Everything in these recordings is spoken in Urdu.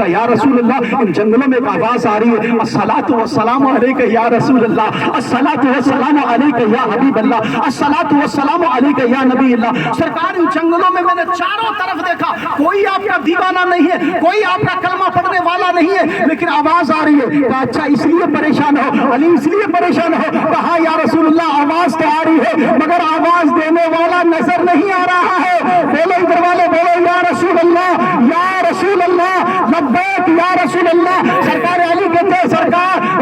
یا رسول اللہ ان جنگلوں میں ایک آواز آ رہی ہے الصلاۃ والسلام علیک یا رسول اللہ، الصلاۃ والسلام علیک یا حبیب اللہ، الصلاۃ والسلام علیک یا نبی اللہ۔ سرکار ان جنگلوں میں نے چاروں طرف دیکھا، کوئی آپ کا دیوانہ نہیں ہے، کوئی آپ کا کلمہ پڑھنے والا نہیں ہے، لیکن آواز آ رہی ہے۔ کہا اچھا اس لیے پریشان ہو علی، اس لیے پریشان ہو؟ کہا یا رسول اللہ آواز تو آ رہی ہے مگر آواز دینے والا نظر نہیں آ رہا ہے۔ بولو ادھر والے بولو یا رسول اللہ، یا رسول اللہ، لبیک یا رسول اللہ۔ سرکار علی کہتے ہیں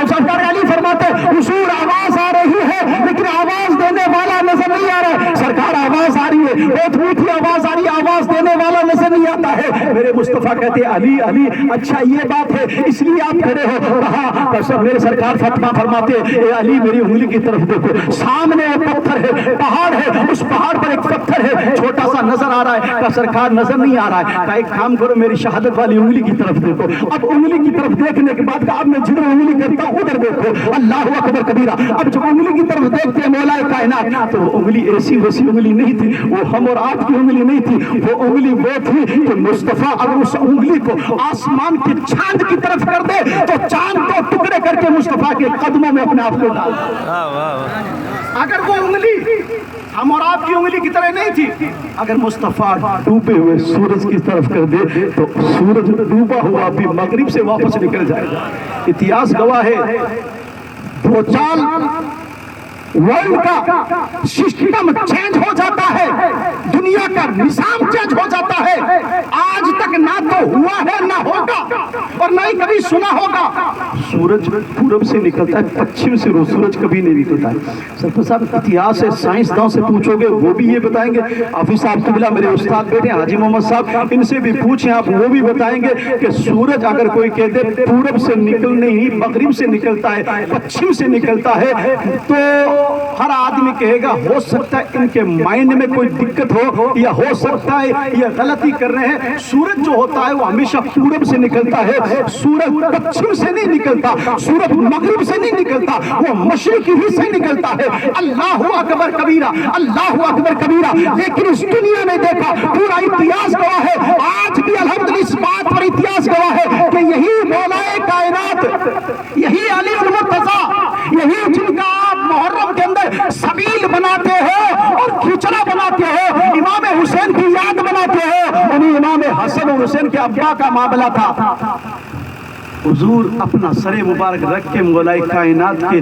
سرکار علی فرماتے حضور آواز آ رہی ہے لیکن آواز دینے والا نظر نہیں آ رہا ہے۔ سرکار آواز آ رہی ہے، بہت میٹھی آواز آ رہی ہے، آواز دینے والا نظر نہیں آتا ہے۔ میرے مصطفیٰ کہتے ہیں علی علی اچھا یہ بات ہے اس لیے آپ کھڑے ہو؟ کہا میرے سرکار فتویٰ فرماتے اے علی میری انگلی کی طرف دیکھو، سامنے پتھر ہے، پہاڑ ہے، اس پہاڑ پر ایک پتھر ہے چھوٹا سا نظر آ رہا ہے۔ کہا سرکار نظر نہیں آ رہا ہے۔ کہا ایک کام کرو میری شہادت والی انگلی کی طرف دیکھو۔ اب انگلی کی طرف دیکھنے کے بعد اب میں جدھر انگلی کرتا ہوں ادھر دیکھو، اللہ اکبر کبیرہ۔ اب جب انگلی کی طرف دیکھتے ہیں مولا کائنات تو وہ انگلی ایسی ویسی انگلی نہیں تھی، وہ ہم اور آپ کی انگلی نہیں تھی، وہ انگلی وہ تھی کہ مصطفیٰ اگر اس انگلی کو آسمان کی چاند کی طرف کر دے تو چاند کو ٹکڑے کر کے مصطفیٰ کے قدموں میں اپنے آپ کو ڈال دے۔ اگر وہ انگلی ہم اور آپ کی انگلی کی طرح نہیں تھی، اگر مصطفیٰ ڈوبے ہوئے سورج کی طرف کر دے تو سورج ڈوبا ہوا بھی مغرب سے واپس نکل جائے گا۔ اتہاس گواہ ہے دو چال ورلڈ کا سسٹم چینج ہو جاتا ہے، دنیا کا نظام چینج ہو جاتا ہے، آج تک نہ تو ہوا ہے نہ ہوگا اور نہ ہی کبھی سنا ہوگا۔ سورج پورب سے نکلتا ہے، پچھم سے سورج کبھی نہیں نکلتا ہے۔ سرفر صاحب اتہاس ہے، سائنسداں سے پوچھو گے وہ بھی یہ بتائیں گے، حافظ صاحب قبلہ میرے استاد بیٹے حاجی محمد صاحب ان سے بھی پوچھیں آپ، وہ بھی بتائیں گے کہ سورج اگر کوئی کہتے پورب سے نکلنے ہی مغرب سے نکلتا ہے، پچھم سے نکلتا ہے، تو ہر آدمی کہے گا ہو سکتا ہے ان کے مائنڈ میں کوئی دقت ہو یا ہو سکتا ہے یہ غلطی کر رہے ہیں۔ سورج جو ہوتا ہے وہ ہمیشہ پورب سے نکلتا ہے، سورج پچھم سے نہیں نکلتا، سورج مغرب سے نہیں نکلتا، وہ مشرق ہی سے نکلتا ہے۔ اللہ اکبر کبیرہ، اللہ اکبر کبیرہ۔ لیکن اس دنیا میں دیکھا پورا اتہاس گواہ ہے، آج بھی الحمدللہ اس بات پر اتہاس گواہ ہے کہ یہی مولا کائنات، یہی علی المرتضیٰ، یہی جن کا آپ محرم کے اندر سبیل بناتے ہو اور کھچڑا بناتے ہو، امام حسین کی یاد بناتے ہو، انہیں امام حسن اور حسین کے ابا کا معاملہ تھا۔ حضور اپنا سر مبارک رکھ کے مولا کائنات کے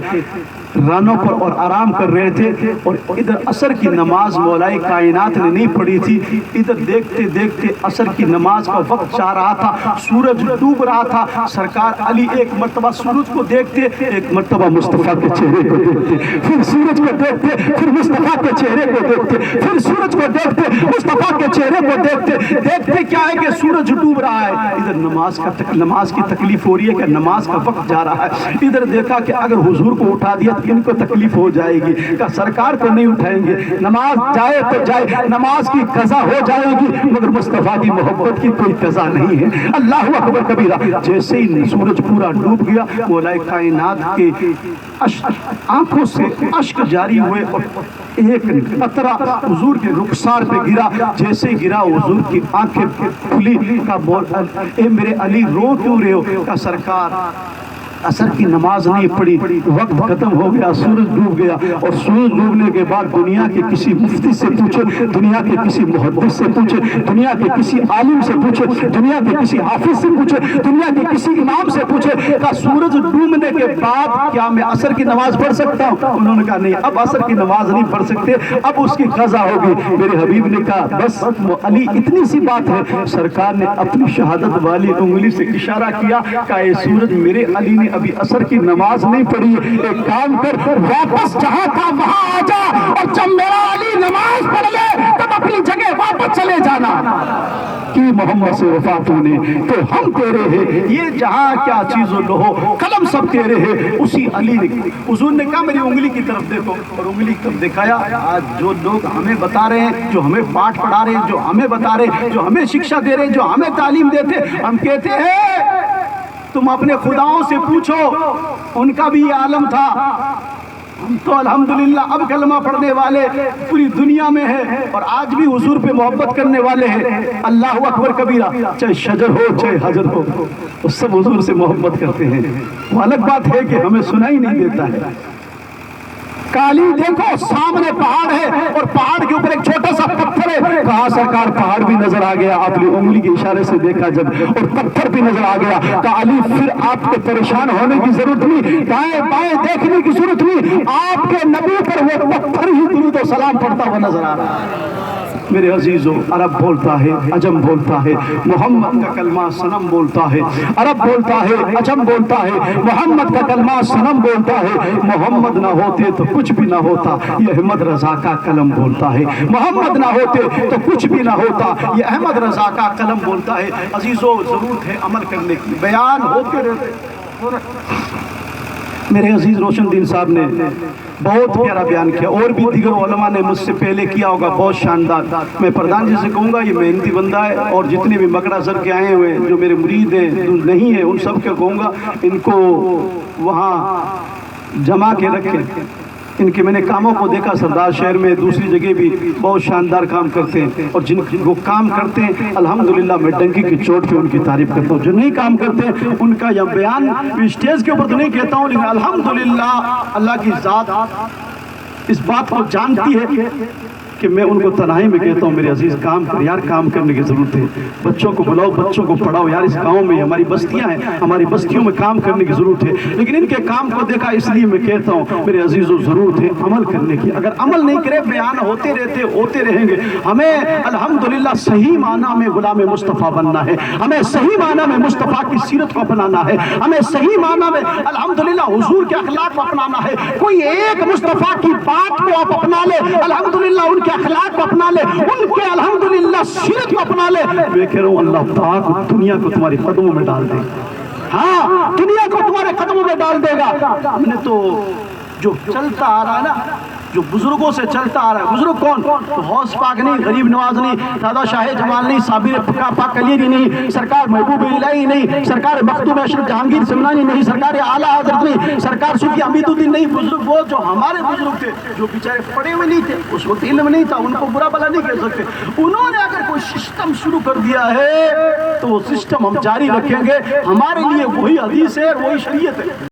رانوں پر اور آرام کر رہے تھے، اور ادھر عصر کی نماز مولا کائنات نے نہیں پڑھی تھی۔ ادھر دیکھتے دیکھتے عصر کی نماز کا وقت جا رہا تھا، سورج ڈوب رہا تھا۔ سرکار علی ایک مرتبہ سورج کو دیکھتے، ایک مرتبہ مصطفیٰ کے چہرے کو دیکھتے، پھر سورج کو دیکھتے، پھر مصطفیٰ کے چہرے کو دیکھتے، پھر سورج کو دیکھتے، مصطفیٰ کے چہرے کو دیکھتے۔ دیکھتے کیا ہے کہ سورج ڈوب رہا ہے، ادھر نماز کی تکلیف ہو رہی ہے کہ نماز کا وقت جا رہا ہے۔ ادھر دیکھا کہ اگر حضور کو اٹھا دیا ان کو تکلیف ہو جائے گی، کہ سرکار کو نہیں اٹھائیں گے، نماز جائے تو جائے، نماز کی قضا ہو جائے گی مگر مصطفیٰ کی محبت کی کوئی قضا نہیں ہے۔ اللہ اکبر کبیرہ۔ جیسے ہی سورج پورا ڈوب گیا، مولا کائنات کے آنکھوں سے اشک جاری ہوئے اور ایک قطرہ حضور کے رخسار پہ گرا۔ جیسے گرا حضور کی آنکھیں کھلی، کا بول اے میرے علی رو کیوں رہے ہو؟ کا سرکار عصر کی نماز نہیں پڑھی، وقت ختم ہو گیا، سورج ڈوب گیا، اور سورج ڈوبنے کے بعد دنیا کے کسی مفتی سے پوچھے، دنیا کے کسی محدث سے پوچھے، دنیا کے کسی عالم سے پوچھے، دنیا کے کسی حافظ سے پوچھے، دنیا کے کسی امام سے پوچھے کہ سورج ڈوبنے کے بعد کیا میں عصر کی نماز پڑھ سکتا ہوں؟ انہوں نے کہا نہیں، اب عصر کی نماز نہیں پڑھ سکتے، اب اس کی قضا ہوگی۔ میرے حبیب نے کہا بس علی اتنی سی بات ہے۔ سرکار نے اپنی شہادت والی انگلی سے اشارہ کیا کہ اے سورج، میرے علی نے ابھی عصر کی نماز نہیں پڑھی، ایک کام کر واپس جہاں تھا وہاں آ جا، اور جب میرا علی نماز پڑھ لے تب اپنی جگہ واپس چلے جانا۔ کہ محمد سے وفات ہونے تو ہم تیرے ہیں، یہ جہاں کیا چیز و لوہو قلم سب تیرے ہیں۔ اسی علی نے حضور نے کہا میری انگلی کی طرف دیکھو، اور انگلی کی طرف دکھایا۔ آج جو لوگ ہمیں بتا رہے ہیں، جو ہمیں پاٹ پڑھا رہے ہیں، جو ہمیں بتا رہے ہیں، جو ہمیں شکشا دے رہے ہیں، جو ہمیں تعلیم دیتے، ہم کہتے ہیں تم اپنے خداؤں سے پوچھو، ان کا بھی یہ عالم تھا، ہم تو الحمدللہ اب کلمہ پڑھنے والے پوری دنیا میں ہیں اور آج بھی حضور پہ محبت کرنے والے ہیں. اللہ اکبر کبیرہ. چاہے شجر ہو چاہے حجر ہو, وہ سب حضور سے محبت کرتے ہیں. وہ الگ بات ہے کہ ہمیں سنائی نہیں دیتا ہے. کالی دیکھو سامنے پہاڑ ہے اور پہاڑ کے اوپر ایک چھوٹا سا پتھر ہے. کہا سرکار پہاڑ بھی نظر آ گیا, آپ نے انگلی کے اشارے سے دیکھا جب, اور پتھر بھی نظر آ گیا. کہا علی پھر آپ کو پریشان ہونے کی ضرورت نہیں, دائیں بائیں دیکھنے کی ضرورت نہیں, آپ کے نبی پر وہ پتھر ہی درود و سلام پڑھتا ہوا نظر آ رہا ہے. میرے عزیزو, عرب بولتا ہے, عجم بولتا ہے, محمد کا کلمہ صنم بولتا ہے. عرب بولتا ہے, عجم بولتا ہے, محمد کا کلمہ صنم بولتا ہے. محمد نہ ہوتے تو کچھ بھی نہ ہوتا, یہ احمد رضا کا قلم بولتا ہے. محمد نہ ہوتے تو کچھ بھی نہ ہوتا, یہ احمد رضا کا قلم بولتا ہے. عزیزو, ضرورت ہے عمل کرنے کی. بیان ہوتے رہتے. میرے عزیز روشن دین صاحب نے بہت پیارا بیان کیا, اور بھی دیگر علماء نے مجھ سے پہلے کیا ہوگا, بہت شاندار. میں پردھان جی سے کہوں گا, یہ محنتی بندہ ہے, اور جتنے بھی مکڑا سر کے آئے ہوئے جو میرے مرید ہیں نہیں ہیں, ان سب کے کہوں گا ان کو وہاں جمع کے رکھیں. ان کے میں نے کاموں کو دیکھا سردار شہر میں, دوسری جگہ بھی بہت شاندار کام کرتے ہیں, اور جن کو کام کرتے ہیں الحمدللہ میں ڈنکی کی چوٹ پہ ان کی تعریف کرتا ہوں. جو نہیں کام کرتے ہیں ان کا یہ بیان اسٹیج کے اوپر تو نہیں کہتا ہوں, لیکن الحمدللہ اللہ کی ذات اس بات کو جانتی ہے کہ میں ان کو تنہائی میں کہتا ہوں, میرے عزیز کام کر یار, کام کرنے کی ضرورت ہے. بچوں کو بلاؤ, بچوں کو پڑھاؤ یار. اس گاؤں میں ہماری بستیاں ہیں, ہماری بستیوں میں کام کرنے کی ضرورت ہے. لیکن ان کے کام کو دیکھا اس لیے میں کہتا ہوں میرے عزیزوں, ضرورت ہے عمل کرنے کی. اگر عمل نہیں کرے, بیان ہوتے رہتے ہوتے رہیں گے. ہمیں الحمدللہ صحیح معنی میں غلام مصطفیٰ بننا ہے, ہمیں صحیح معنی میں مصطفیٰ کی سیرت کو اپنانا ہے, ہمیں صحیح معنی میں الحمدللہ حضور کے اخلاق کو اپنانا ہے. کوئی ایک مصطفیٰ کی بات کو آپ اپنا لے, الحمدللہ ان کے اخلاق کو اپنا لے, ان کے الحمدللہ سیرت کو اپنا لے, میں کہہ رہا ہوں اللہ پاک دنیا کو تمہارے قدموں میں ڈال دے گا. ہاں, دنیا کو تمہارے قدموں میں ڈال دے گا. ہم نے تو جو چلتا آ رہا ہے نا, جو بزرگوں سے چلتا آ رہا ہے, بزرگ کون؟ غوث پاک نہیں, غریب نواز نہیں, دادا شاہ جمال نہیں, صابر پاک کلیری نہیں, سرکار محبوب الہی نہیں, سرکار مخدوم اشرف جہانگیر سمنانی نہیں, سرکار اعلیٰ حضرت نہیں, سرکار صوفی حمید الدین نہیں. بزرگ وہ جو ہمارے بزرگ تھے, جو بیچارے پڑھے ہوئے نہیں تھے, اس وقت علم نہیں تھا, ان کو برا بلا نہیں کہہ سکتے. انہوں نے اگر کوئی سسٹم شروع کر دیا ہے تو وہ سسٹم ہم جاری رکھیں گے. ہمارے لیے وہی حدیث ہے, وہی شریعت ہے.